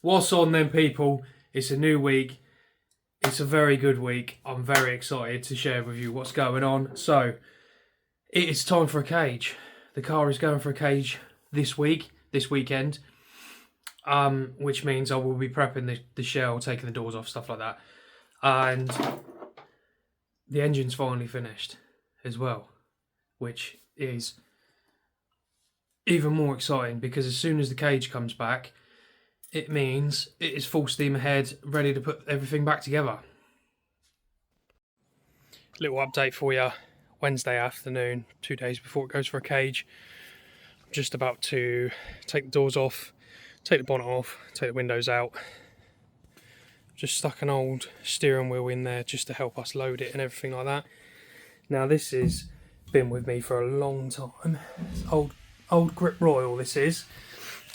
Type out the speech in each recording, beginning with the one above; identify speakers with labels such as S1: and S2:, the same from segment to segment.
S1: What's on then, people? It's a new week. It's a very good week. I'm very excited to share with you what's going on. So, it is time for a cage. The car is going for a cage this weekend, which means I will be prepping the shell, taking the doors off, stuff like that. And the engine's finally finished as well, which is even more exciting because as soon as the cage comes back, it means it is full steam ahead, ready to put everything back together. Little update for you. Wednesday afternoon, 2 days before it goes for a cage. I'm just about to take the doors off, take the bonnet off, take the windows out. Just stuck an old steering wheel in there just to help us load it and everything like that. Now this has been with me for a long time. Old Grip Royal this is.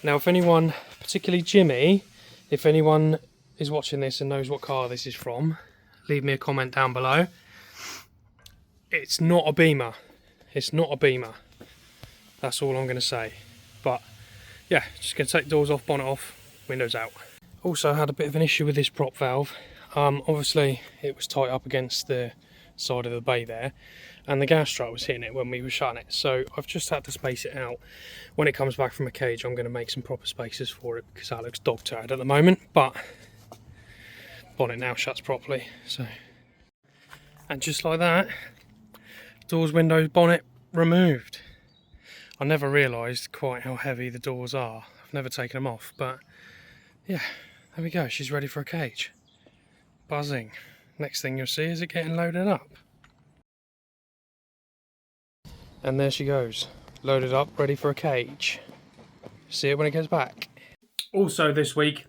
S1: Now if anyone, particularly Jimmy, if anyone is watching this and knows what car this is from, leave me a comment down below. It's not a Beamer. It's not a Beamer. That's all I'm going to say. But yeah, just going to take the doors off, bonnet off, windows out. Also had a bit of an issue with this prop valve. Obviously it was tight up against the side of the bay there, and the gas strut was hitting it when we were shutting it. So I've just had to space it out. When it comes back from a cage, I'm going to make some proper spaces for it because that looks dog tired at the moment. But bonnet now shuts properly. So, and just like that, doors, windows, bonnet removed. I never realised quite how heavy the doors are. I've never taken them off, but yeah, there we go. She's ready for a cage. Buzzing. Next thing you'll see is it getting loaded up. And there she goes, loaded up, ready for a cage. See it when it gets back. Also this week,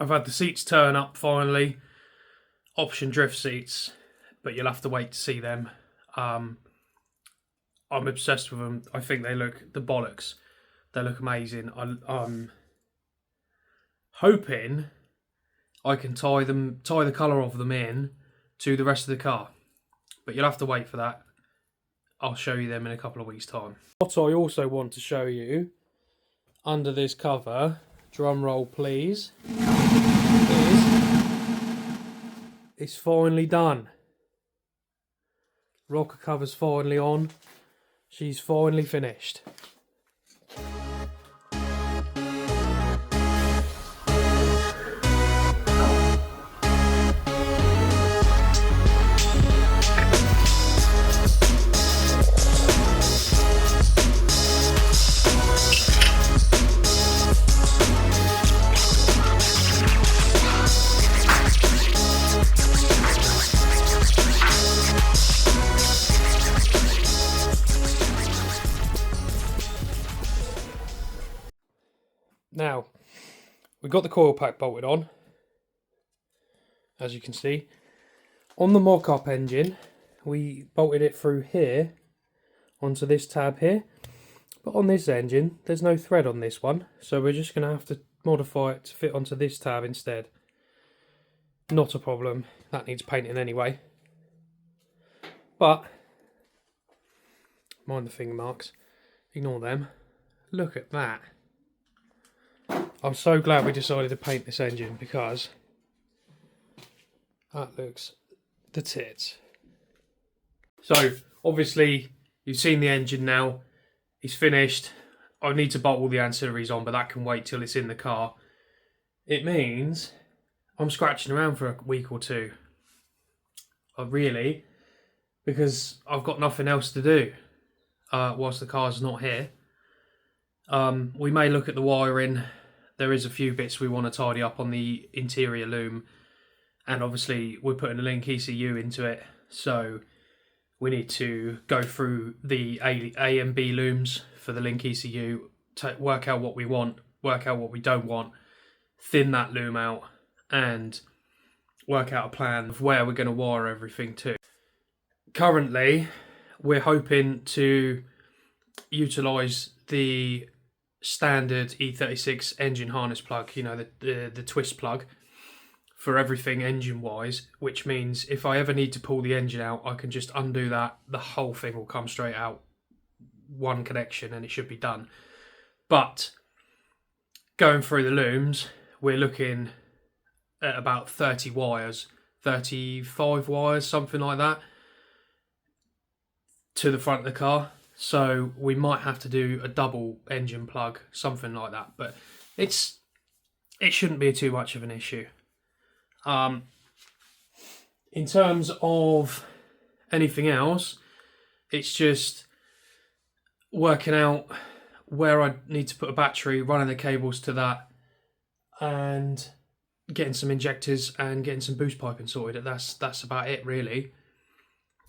S1: I've had the seats turn up finally. Option drift seats, but you'll have to wait to see them. I'm obsessed with them. I think they look the bollocks. They look amazing. I'm hoping I can tie the colour of them in to the rest of the car. But you'll have to wait for that. I'll show you them in a couple of weeks' time. What I also want to show you under this cover, drum roll please, is it's finally done. Rocker cover's finally on. She's finally finished. Now, we've got the coil pack bolted on, as you can see. On the mock-up engine, we bolted it through here, onto this tab here. But on this engine, there's no thread on this one, so we're just going to have to modify it to fit onto this tab instead. Not a problem, that needs painting anyway. But, mind the finger marks, ignore them. Look at that. I'm so glad we decided to paint this engine because that looks the tits. So obviously you've seen the engine now, it's finished. I need to bolt all the ancillaries on, but that can wait till it's in the car. It means I'm scratching around for a week or two. Really, because I've got nothing else to do whilst the car's not here. We may look at the wiring. There is a few bits we want to tidy up on the interior loom, and obviously we're putting a link ECU into it, so we need to go through the A and B looms for the link ECU, work out what we want, work out what we don't want, thin that loom out, and work out a plan of where we're going to wire everything to. Currently, we're hoping to utilise the standard E36 engine harness plug, you know, the twist plug for everything engine wise, which means if I ever need to pull the engine out, I can just undo that, the whole thing will come straight out, one connection, and it should be done. But going through the looms, we're looking at about 30 wires, 35 wires, something like that, to the front of the car. So we might have to do a double engine plug, something like that. But it shouldn't be too much of an issue. In terms of anything else, it's just working out where I need to put a battery, running the cables to that, and getting some injectors and getting some boost piping sorted. That's about it, really.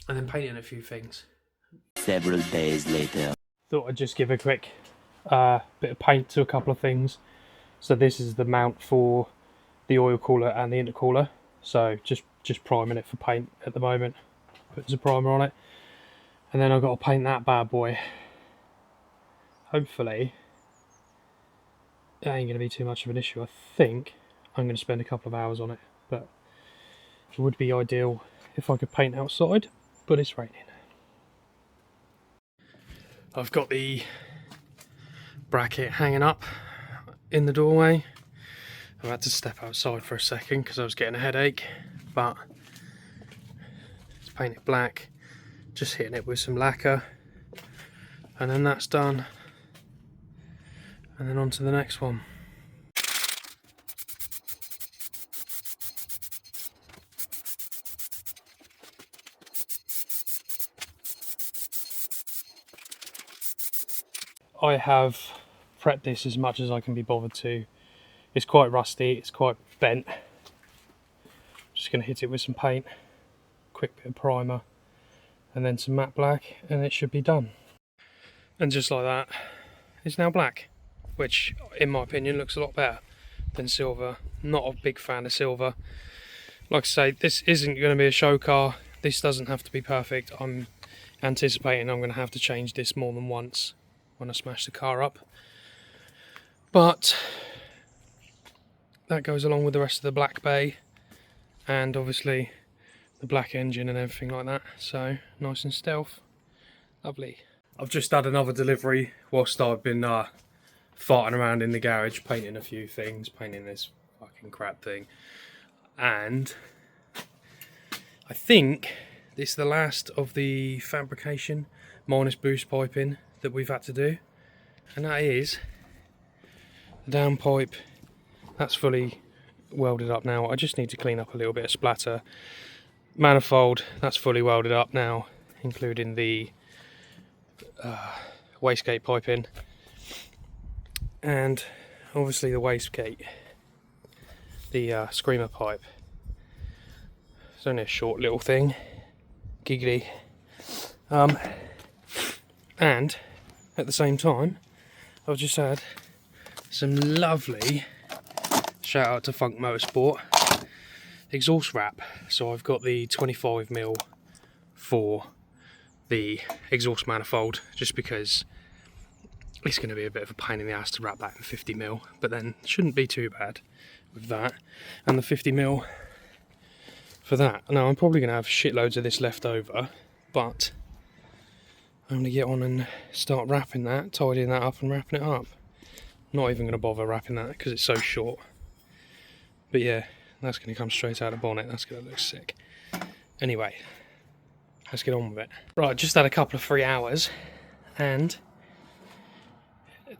S1: And then painting a few things.
S2: Several days later.
S1: Thought I'd just give a quick bit of paint to a couple of things. So this is the mount for the oil cooler and the intercooler. So just priming it for paint at the moment. Putting some primer on it. And then I've got to paint that bad boy. Hopefully it ain't going to be too much of an issue. I think I'm going to spend a couple of hours on it. But it would be ideal if I could paint outside. But it's raining. I've got the bracket hanging up in the doorway. I've had to step outside for a second because I was getting a headache, but let's paint it black, just hitting it with some lacquer, and then that's done, and then on to the next one. I have prepped this as much as I can be bothered to. It's quite rusty, it's quite bent. Just going to hit it with some paint, quick bit of primer, and then some matte black, and it should be done. And just like that, it's now black, which in my opinion looks a lot better than silver. Not a big fan of silver. Like I say, this isn't going to be a show car. This doesn't have to be perfect. I'm anticipating I'm going to have to change this more than once when I smash the car up, but that goes along with the rest of the black bay and obviously the black engine and everything like that, so nice and stealth. Lovely. I've just had another delivery whilst I've been farting around in the garage, painting a few things, painting this fucking crap thing, and I think this is the last of the fabrication minus boost piping that we've had to do, and that is the downpipe. That's fully welded up now. I just need to clean up a little bit of splatter. Manifold, that's fully welded up now, including the wastegate piping, and obviously the wastegate, the screamer pipe. It's only a short little thing, giggly, and at the same time I've just had some lovely, shout out to Funk Motorsport, exhaust wrap. So I've got the 25mm for the exhaust manifold, just because it's going to be a bit of a pain in the ass to wrap that in 50mm, but then shouldn't be too bad with that. And the 50mm for that. Now I'm probably going to have shitloads of this left over, but I'm going to get on and start wrapping that, tidying that up and wrapping it up. Not even going to bother wrapping that because it's so short. But yeah, that's going to come straight out of the bonnet. That's going to look sick. Anyway, let's get on with it. Right, just had a couple of free hours and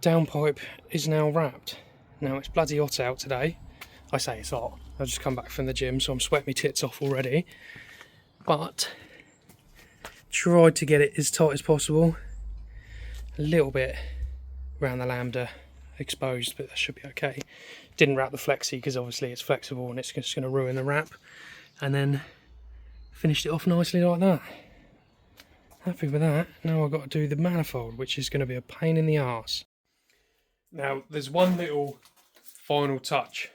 S1: downpipe is now wrapped. Now it's bloody hot out today. I say it's hot. I've just come back from the gym, so I'm sweating my tits off already. But tried to get it as tight as possible. A little bit around the lambda exposed, but that should be okay. Didn't wrap the flexi because obviously it's flexible and it's just going to ruin the wrap. And then finished it off nicely like that. Happy with that. Now I've got to do the manifold, which is going to be a pain in the arse. Now there's one little final touch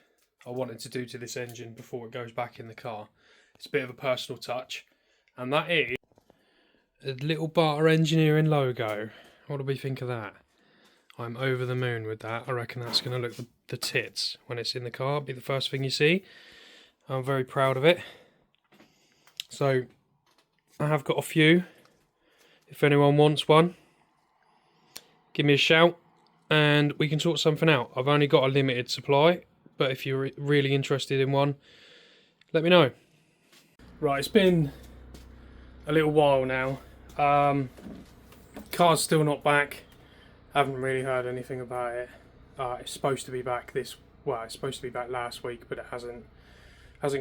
S1: I wanted to do to this engine before it goes back in the car. It's a bit of a personal touch, and that is a little Barter Engineering logo. What do we think of that? I'm over the moon with that. I reckon that's going to look the tits when it's in the car. It'll be the first thing you see. I'm very proud of it. So I have got a few. If anyone wants one, give me a shout and we can sort something out. I've only got a limited supply, but if you're really interested in one, let me know. Right, it's been a little while now. Car's still not back. Haven't really heard anything about it. It's supposed to be back it's supposed to be back last week, but it hasn't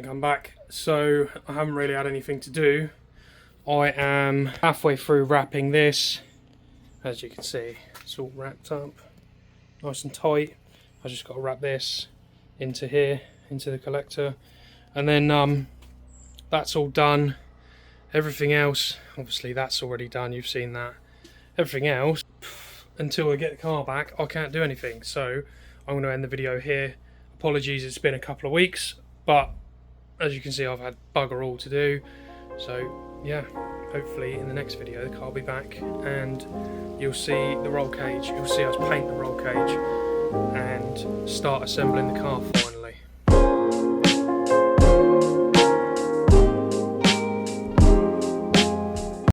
S1: come back. So I haven't really had anything to do. I am halfway through wrapping this. As you can see, it's all wrapped up, nice and tight. I just got to wrap this into here, into the collector, and then that's all done. Everything else, obviously that's already done, you've seen that. Everything else, until I get the car back, I can't do anything. So I'm going to end the video here. Apologies, it's been a couple of weeks, but as you can see, I've had bugger all to do. So yeah, hopefully in the next video the car will be back and you'll see the roll cage. You'll see us paint the roll cage and start assembling the car finally.